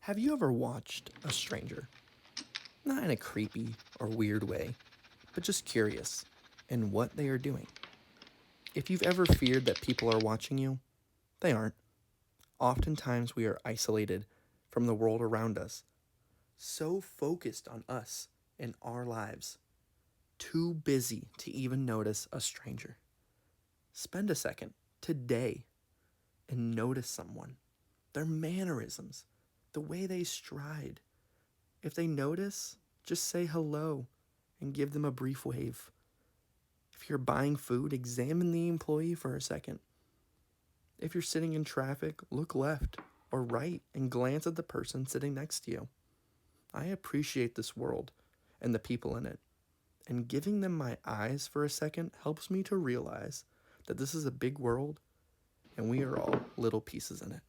Have you ever watched a stranger? Not in a creepy or weird way, but just curious in what they are doing. If you've ever feared that people are watching you, they aren't. Oftentimes we are isolated from the world around us, so focused on us and our lives, too busy to even notice a stranger. Spend a second today and notice someone, their mannerisms, the way they stride. If they notice, just say hello and give them a brief wave. If you're buying food, examine the employee for a second. If you're sitting in traffic, look left or right and glance at the person sitting next to you. I appreciate this world and the people in it, and giving them my eyes for a second helps me to realize that this is a big world and we are all little pieces in it.